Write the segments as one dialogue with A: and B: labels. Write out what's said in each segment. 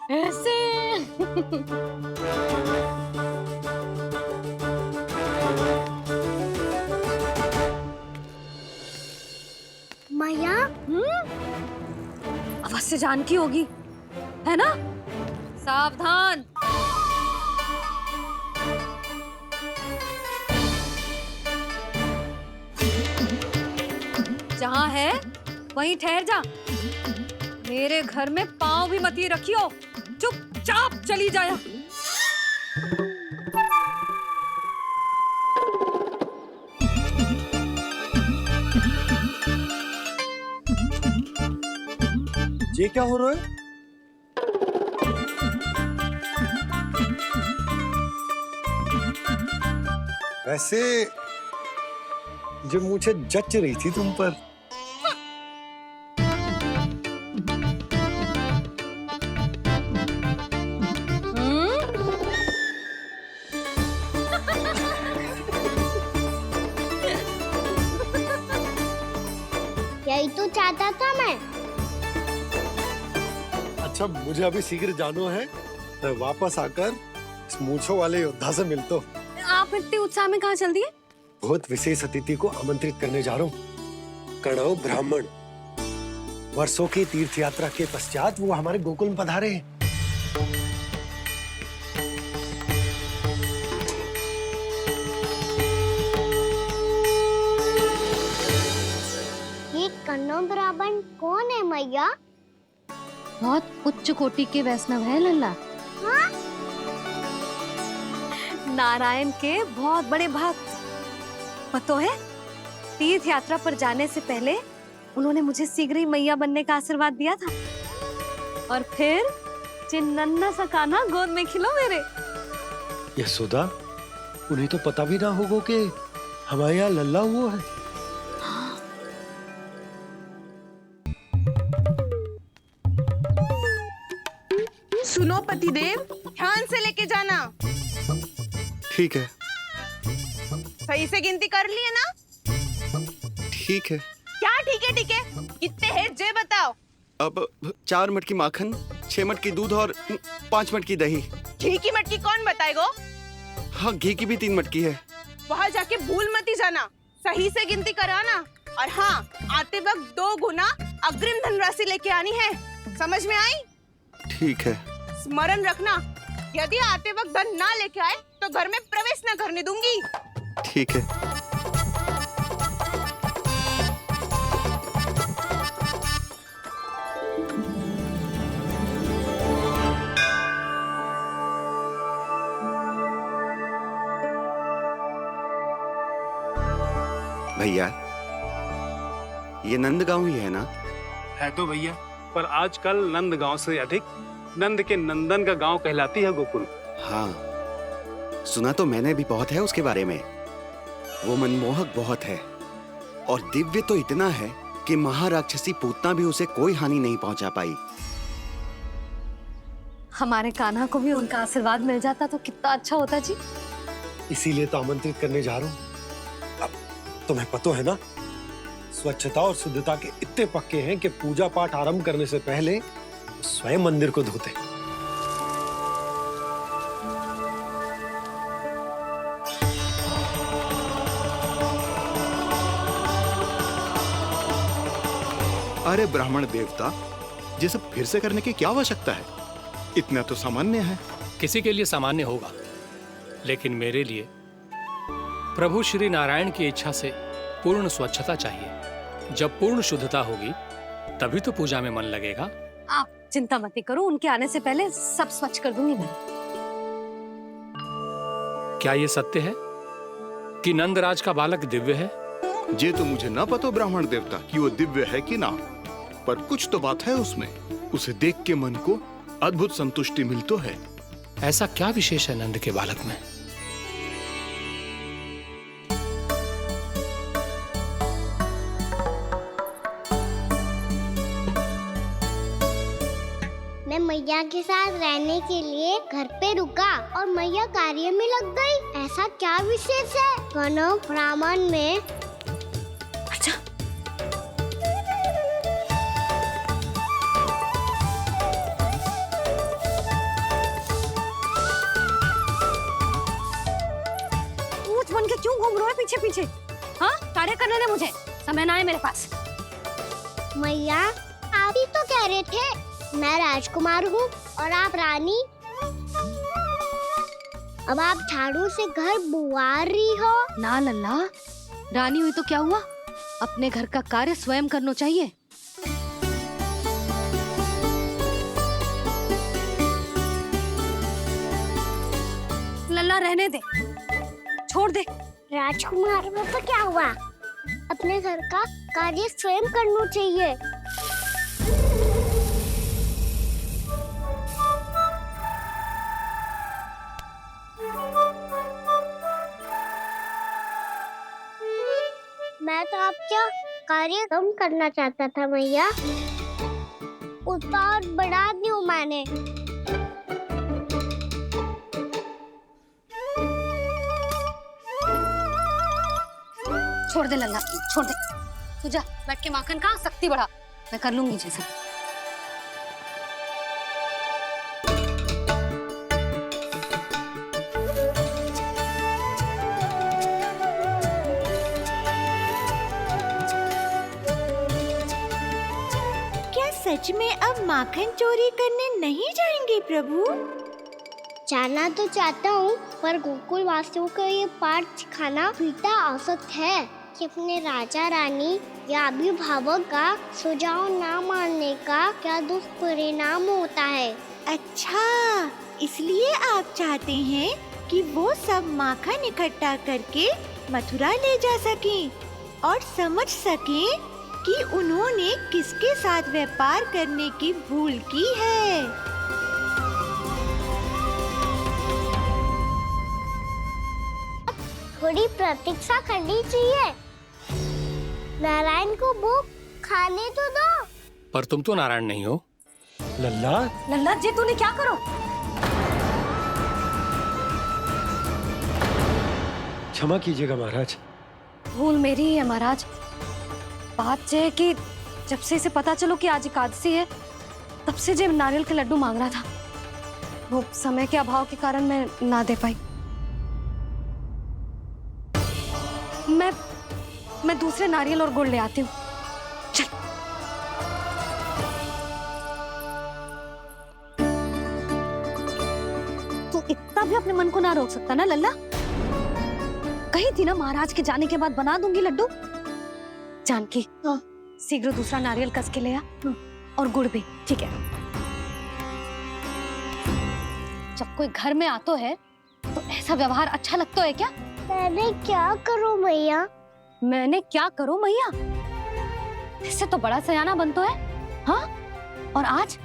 A: ऐसे।
B: मैया,
A: अवश्य जानकी होगी, है ना? सावधान। जहां है वहीं ठहर जा। मेरे घर में पांव भी मत ही रखियो, चुपचाप चली जाया।
C: ये क्या हो रहा है? वैसे जो मुझे जच रही थी तुम पर।
B: यही तो चाहता था मैं।
C: अच्छा, मुझे अभी शीघ्र जाना है। मैं वापस आकर इस मूंछों वाले योद्धा से मिलता हूँ।
A: आप इतने उत्साह में कहाँ चल दिए?
C: बहुत विशेष अतिथि को आमंत्रित करने जा रहा हूँ। कणव ब्राह्मण। वर्षों की तीर्थ यात्रा के पश्चात वो हमारे गोकुल में पधारे हैं।
B: ये कन्नौ ब्राह्मण कौन है मैया?
A: बहुत उच्च कोटि के वैष्णव है लल्ला।
B: हाँ?
A: नारायण के बहुत बड़े भक्त। पतो है, तीर्थ यात्रा पर जाने से पहले उन्होंने मुझे शीघ्र ही मैया बनने का आशीर्वाद दिया था। और फिर चिन्नन्ना सा कान्हा गोद में खिलो मेरे।
C: यशोदा, उन्हें तो पता भी ना होगा कि हमारे यहाँ लल्ला हुआ है।
D: सुनो पतिदेव, ध्यान से लेके जाना।
E: ठीक है।
D: सही से गिनती कर लिए ना?
E: ठीक है।
D: क्या ठीक है ठीक है? कितने हैं जे बताओ।
E: अब 4 मटकी माखन, 6 मटकी दूध और 5 मटकी दही।
D: घी की मटकी कौन बताएगा?
E: हाँ, घी की भी 3 मटकी है।
D: वहाँ जाके भूल मत ही जाना, सही से गिनती कराना। और हाँ, आते वक्त 2 गुना अग्रिम धनराशि लेके आनी है। समझ में आई?
E: ठीक है।
D: स्मरण रखना, यदि आते वक्त धन ना लेके आए तो घर में प्रवेश न करने दूंगी।
E: ठीक है। भैया, ये नंदगांव ही है ना?
F: है तो भैया, पर आजकल नंदगांव से अधिक नंद के नंदन का गांव कहलाती है गोकुल।
E: हाँ, सुना तो मैंने भी बहुत है उसके बारे में। वो मनमोहक बहुत है और दिव्य तो इतना है कि महाराक्षसी पूतना भी उसे कोई हानि नहीं पहुंचा पाई।
A: हमारे कान्हा को भी उनका आशीर्वाद मिल जाता तो कितना अच्छा होता जी।
C: इसीलिए तो आमंत्रित करने जा रहा हूँ। अब तुम्हें पता है ना, स्वच्छता और शुद्धता के इतने पक्के हैं कि पूजा पाठ आरंभ करने से पहले स्वयं मंदिर को धोते।
G: अरे ब्राह्मण देवता, ये सब फिर से करने की क्या आवश्यकता है? इतना तो सामान्य है।
H: किसी के लिए सामान्य होगा, लेकिन मेरे लिए प्रभु श्री नारायण की इच्छा से पूर्ण स्वच्छता चाहिए। जब पूर्ण शुद्धता होगी तभी तो पूजा में मन लगेगा।
A: आप चिंता मत करो, उनके आने से पहले सब स्वच्छ कर दूंगी मैं।
H: क्या ये सत्य है कि नंदराज का बालक दिव्य है?
G: ये तो मुझे ना पता ब्राह्मण देवता कि वो दिव्य है कि ना, पर कुछ तो बात है उसमें। उसे देख के मन को अद्भुत संतुष्टि मिलती है।
H: ऐसा क्या विशेष है नंद के बालक में?
B: मैं मैया के साथ रहने के लिए घर पे रुका और मैया कार्य में लग गई। ऐसा क्या विशेष है कन्नौ ब्राह्मण में?
A: अच्छा, है पीछे पीछे? हाँ, कार्य करने दे मुझे, समय ना है मेरे पास।
B: मैया, आप ही तो कह रहे थे मैं राजकुमार हूँ और आप रानी। अब आप झाड़ू से घर बुआर रही हो।
A: ना लल्ला, रानी हुई तो क्या हुआ, अपने घर का कार्य स्वयं करना चाहिए। लल्ला रहने दे, छोड़ दे।
B: राजकुमार में तो क्या हुआ, अपने घर का कार्य स्वयं करना चाहिए। मैं तो आपका कार्य कम करना चाहता था मैया, उत्पाद बढ़ा दूं मैंने।
A: छोड़ दे लल्ला, छोड़ दे। तू जा बैठ के माखन खा, शक्ति बढ़ा, मैं कर लूंगी जैसे।
I: क्या सच में अब माखन चोरी करने नहीं जाएंगे प्रभु?
B: जाना तो चाहता हूँ, पर गोकुल वासियों को ये पाठ सिखाना पिता औसत है कि अपने राजा रानी या अभिभावक का सुझाव ना मानने का क्या दुष्परिणाम होता है।
I: अच्छा, इसलिए आप चाहते हैं कि वो सब माखन इकट्ठा करके मथुरा ले जा सकें और समझ सकें कि उन्होंने किसके साथ व्यापार करने की भूल की है।
B: थोड़ी प्रतीक्षा करनी चाहिए, नारायण को भूख खाने तो दो।
H: पर तुम तो नारायण नहीं हो।
C: लल्ला,
A: लल्ला जी तूने क्या करो?
C: क्षमा कीजिएगा महाराज।
A: भूल मेरी ही है महाराज। बात ये है कि जब से इसे पता चलो कि आज एकादशी है, तब से जो नारियल के लड्डू मांग रहा था, वो समय के अभाव के कारण मैं ना दे पाई। मैं दूसरे नारियल और गुड़ ले आती हूँ। चल। तू इतना भी अपने मन को ना रोक सकता ना लल्ला? कही थी ना महाराज के जाने के बाद बना दूंगी लड्डू। जानकी, शीघ्र दूसरा नारियल कस के ले आ, और गुड़ भी। ठीक है। जब कोई घर में आता है तो ऐसा व्यवहार अच्छा लगता है क्या?
B: मैंने क्या करूं मैया?
A: मैंने क्या करूं मैया? इससे तो बड़ा सयाना बनतो है। हाँ, और आज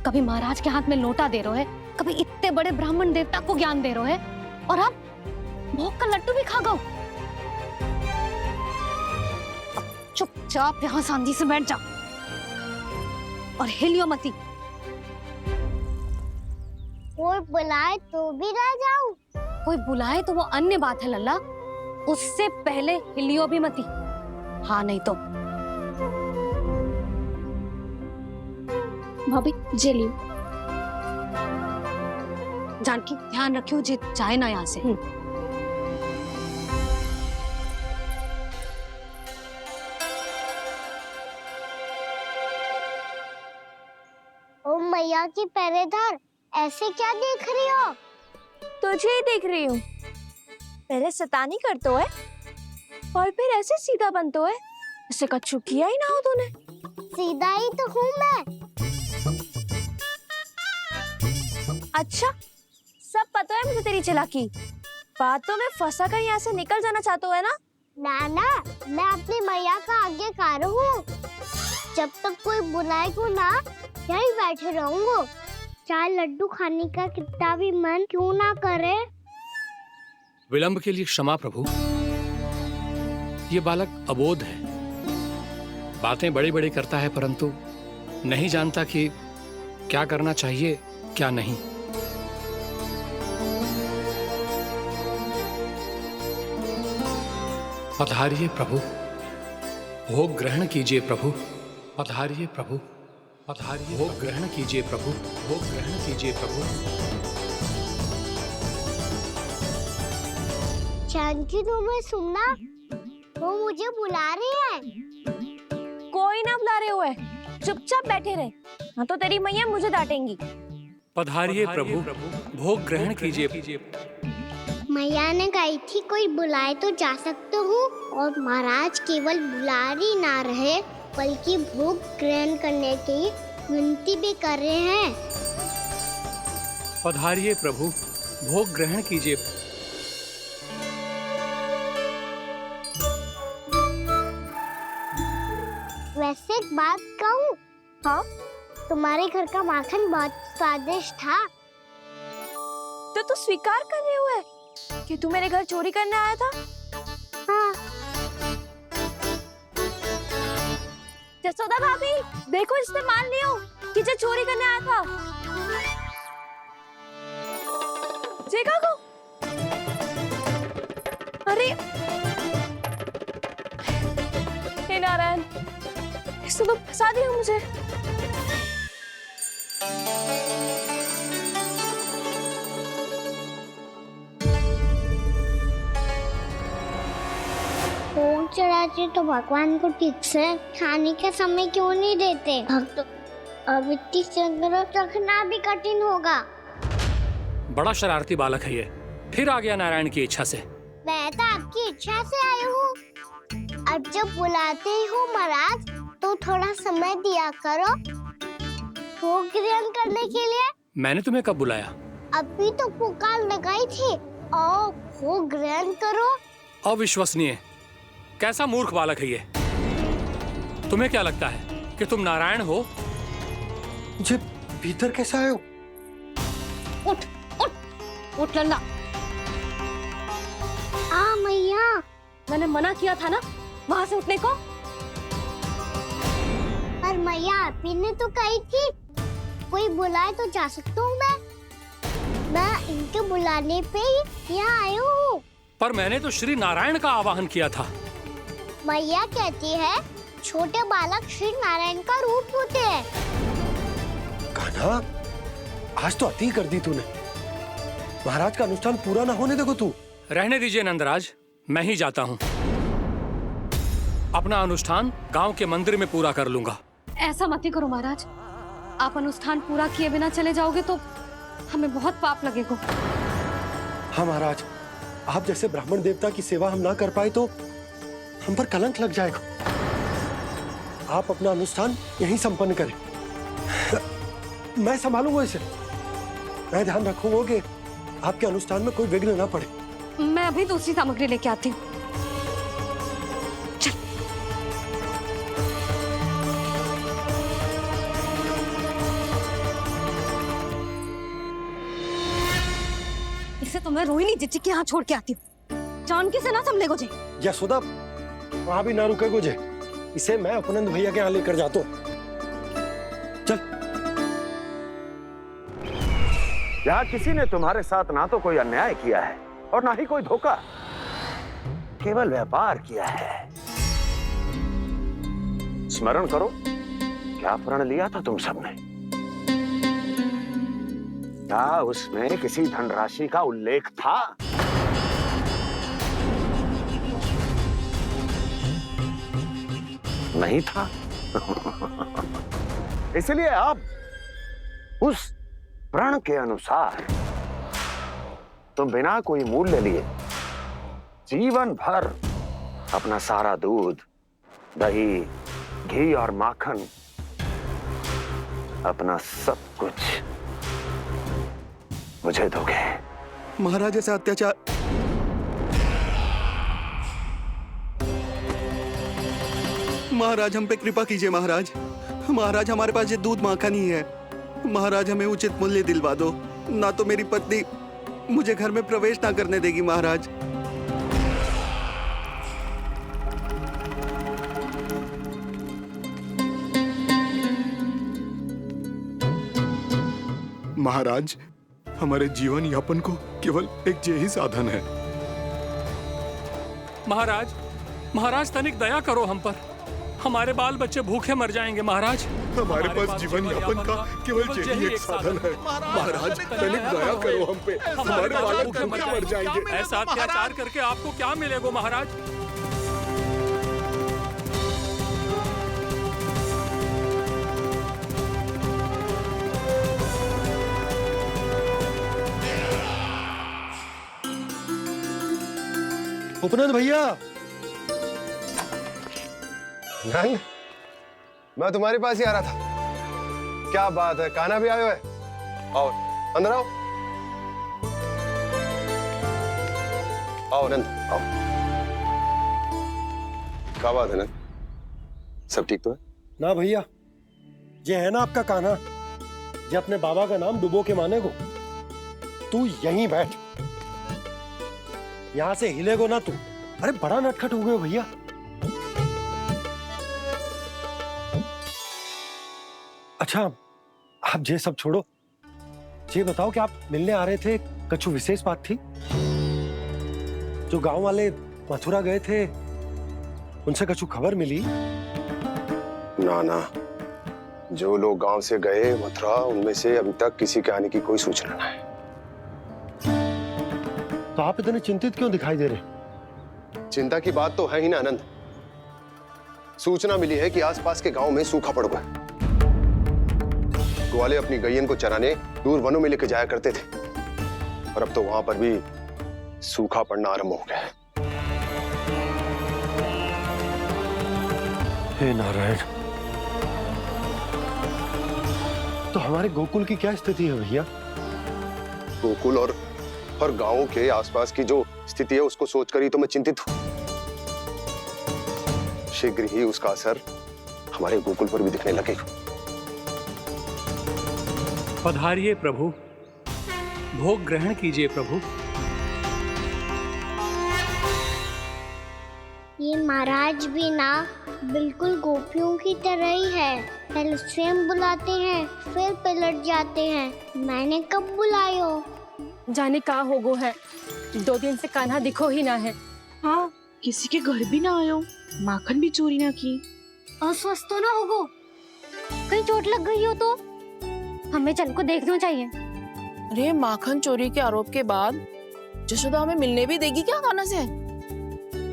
A: कभी महाराज के हाथ में लोटा दे रहे है, कभी इतने बड़े ब्राह्मण देवता को ज्ञान दे रहे है, और अब भोग का लड्डू भी खा गो। चुपचाप यहाँ शांति से बैठ जाओ और हिलियो मती।
B: कोई बुलाए तो भी ना जाऊं?
A: कोई बुलाए तो वो अन्य बात है लल्ला, उससे पहले हिलियो भी मती। हाँ नहीं तो। भाभी जेली। जानकी ध्यान रखियो जे जाए ना यहाँ से।
B: ओ मैया की पहरेदार, ऐसे क्या देख रही हो?
I: तुझे ही देख रही हूँ। पहले शैतानी करतो है और फिर ऐसे सीधा बनतो है, इससे कछु किया ही ना हो तूने।
B: सीधा ही तो हूँ मैं।
I: अच्छा, सब पता है मुझे तेरी चालाकी। बातों में फंसा कर यहाँ से निकल जाना चाहता है ना?
B: नाना, मैं अपनी मैया का आज्ञाकार हूँ। जब तक कोई बुलाएगा ना, यहीं बैठे रहूंगा, चाहे लड्डू खाने का कितना भी मन क्यों ना करे।
H: विलंब के लिए क्षमा प्रभु। ये बालक अबोध है, बातें बड़ी बड़ी करता है, परंतु नहीं जानता कि क्या करना चाहिए क्या नहीं। पधारिए प्रभु, भोग ग्रहण कीजिए प्रभु। पधारिए प्रभु, पधारिए। भोग ग्रहण कीजिए प्रभु, भोग ग्रहण कीजिए प्रभु।
B: जानकी तुम्हें सुनना, वो मुझे बुला रहे हैं।
A: कोई ना बुला रहे हुए, चुपचाप बैठे रहे, हाँ तो तेरी मैया मुझे डांटेंगी।
H: पधारिए प्रभु, भोग ग्रहण कीजिए।
B: मैया ने कही थी कोई बुलाए तो जा सकते हूँ, और महाराज केवल बुलारी ना रहे बल्कि भोग ग्रहण करने की विनती भी कर रहे हैं।
H: पधारिए प्रभु, भोग ग्रहण कीजिए।
B: वैसे एक बात कहूँ? हाँ? तुम्हारे घर का माखन बहुत स्वादिष्ट था।
A: तो तू स्वीकार कर रहे हुए कि तू मेरे घर चोरी करने आया था?
B: हाँ।
A: जसोदा भाभी, देखो इसने मान लियो कि जो चोरी करने आया था। देखा को? अरे हे नारायण, इसने तो फंसा दिया मुझे।
B: भोग चढ़ाते तो भगवान को ठीक से खाने का समय क्यों नहीं देते? भक्त अब इतनी संग्रह रखना भी कठिन होगा।
H: बड़ा शरारती बालक है ये, फिर आ गया नारायण की इच्छा से।
B: मैं तो आपकी इच्छा से आई हूँ। अब जब बुलाते हो महाराज तो थोड़ा समय दिया करो भोग ग्रहण करने के लिए।
H: मैंने तुम्हें कब बुलाया?
B: अभी तो पुकार लगाई थी, आओ भोग ग्रहण करो।
H: अविश्वसनीय, कैसा मूर्ख बालक है ये। तुम्हें क्या लगता है कि तुम नारायण हो?
C: मुझे भीतर कैसे आए हो?
A: उठ उठ उठ लल्ला।
B: मैया,
A: मैंने मना किया था ना वहाँ से उठने को।
B: पर मैया आपी ने तो कही थी कोई बुलाए तो जा सकता हूँ मैं इनके बुलाने पे ही यहाँ आई हूँ।
H: पर मैंने तो श्री नारायण का आवाहन किया था।
B: मैया कहती है छोटे बालक श्री नारायण का रूप होते हैं।
C: कान्हा, आज तो अति कर दी तूने। महाराज का अनुष्ठान पूरा ना होने देखो तू।
H: रहने दीजिए नंदराज, मैं ही जाता हूँ। अपना अनुष्ठान गांव के मंदिर में पूरा कर लूंगा।
A: ऐसा मत ही करो महाराज, आप अनुष्ठान पूरा किए बिना चले जाओगे तो हमें बहुत पाप लगेगा।
C: हाँ महाराज, आप जैसे ब्राह्मण देवता की सेवा हम ना कर पाए तो हम पर कलंक लग जाएगा। आप अपना अनुष्ठान यहीं संपन्न करें, मैं संभालूंगा इसे। मैं ध्यान रखूंगा कि आपके अनुष्ठान में कोई विघ्न ना पड़े।
A: मैं अभी दूसरी सामग्री लेके आती हूँ। इसे तो मैं रोहिणी जीजी के यहाँ छोड़ के आती हूँ। जानकी से ना संभले गुजे।
C: यशोदा, वहां भी ना रुके गुजे। इसे मैं अपनंद भैया के यहाँ लेकर जाता हूँ। चल।
J: यहाँ किसी ने तुम्हारे साथ ना तो कोई अन्याय किया है और ना ही कोई धोखा, केवल व्यापार किया है। स्मरण करो, क्या प्रण लिया था तुम सबने? क्या उसमें किसी धनराशि का उल्लेख था? नहीं था। इसलिए अब उस प्रण के अनुसार तुम बिना कोई मूल्य लिए जीवन भर अपना सारा दूध, दही, घी और माखन, अपना सब कुछ मुझे दोगे।
E: महाराज ऐसा अत्याचार। महाराज हम पे कृपा कीजिए। महाराज, महाराज हमारे पास ये दूध माखन ही है। महाराज हमें उचित मूल्य दिलवा दो, ना तो मेरी पत्नी मुझे घर में प्रवेश ना करने देगी। महाराज
G: महाराज, हमारे जीवन यापन को केवल एक यही साधन है।
H: महाराज, महाराज तनिक दया करो हम पर। हमारे बाल बच्चे भूखे मर जाएंगे महाराज।
G: हमारे पास जीवन यापन का केवल यही एक साधन है। महाराज तनिक दया करो हम पे, हमारे बालक भूखे मर जाएंगे।
H: ऐसा अत्याचार करके आपको क्या मिलेगा महाराज?
C: उपनंद भैया। नंद, मैं तुम्हारे पास ही आ रहा था। क्या बात है, कान्हा भी आयो है? आओ अंदर आओ। आओ नंद आओ। क्या बात है नंद, सब ठीक तो है ना? भैया ये है ना आपका कान्हा, ये अपने बाबा का नाम डुबो के माने को। तू यहीं बैठ, यहां से हिलेगो ना तू। अरे बड़ा नटखट हो गए हो भैया। अच्छा आप ये सब छोड़ो, ये बताओ कि आप मिलने आ रहे थे, कछु विशेष बात थी? जो गांव वाले मथुरा गए थे उनसे कछु खबर मिली?
K: ना ना, जो लोग गांव से गए मथुरा उनमें से अभी तक किसी के आने की कोई सूचना नहीं है।
C: तो आप इतने चिंतित क्यों दिखाई दे रहे?
K: चिंता की बात तो है ही ना आनंद। सूचना मिली है कि आसपास के गांव में सूखा पड़ गया। ग्वाले अपनी गैयन को चराने दूर वनों में लेके जाया करते थे, और अब तो वहां पर भी सूखा पड़ना आरंभ हो गया है।
C: हे नारायण, तो हमारे गोकुल की क्या स्थिति है भैया?
K: गोकुल और गांवों के आसपास की जो स्थिति है उसको सोचकर ही तो मैं चिंतित हूं। शीघ्र ही उसका असर हमारे गोकुल पर भी दिखने लगेगा।
H: पधारिए प्रभु, भोग ग्रहण कीजिए प्रभु।
B: ये महाराज भी ना बिल्कुल गोपियों की तरह ही है। पहले स्वयं बुलाते हैं फिर पलट जाते हैं। मैंने कब बुलायो?
A: जाने कहाँ होगो है, 2 दिन से कान्हा दिखो ही ना है।
D: हाँ, किसी के घर भी ना आयो, माखन भी चोरी ना की।
A: अस्वस्थ तो ना होगो, कहीं चोट लग गई हो तो? हमें चल को देखना चाहिए।
L: अरे माखन चोरी के आरोप के बाद जशोदा हमें मिलने भी देगी क्या कान्हा से?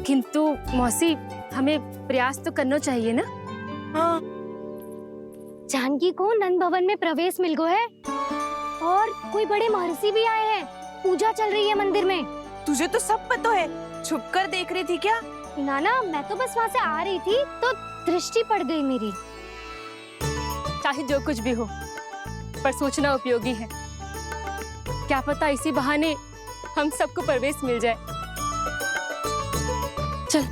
A: किंतु मौसी, हमें प्रयास तो करना चाहिए ना।
L: हाँ।
A: जानकी को नंद भवन में प्रवेश मिल गो है, और कोई बड़े महर्षि भी आए हैं। पूजा चल रही है मंदिर में।
D: तुझे तो सब पता है, छुप कर देख रही थी क्या?
A: ना, मैं तो बस वहाँ से आ रही थी तो दृष्टि पड़ गई मेरी। चाहे जो कुछ भी हो, पर सूचना उपयोगी है। क्या पता इसी बहाने हम सबको प्रवेश मिल जाए। चल।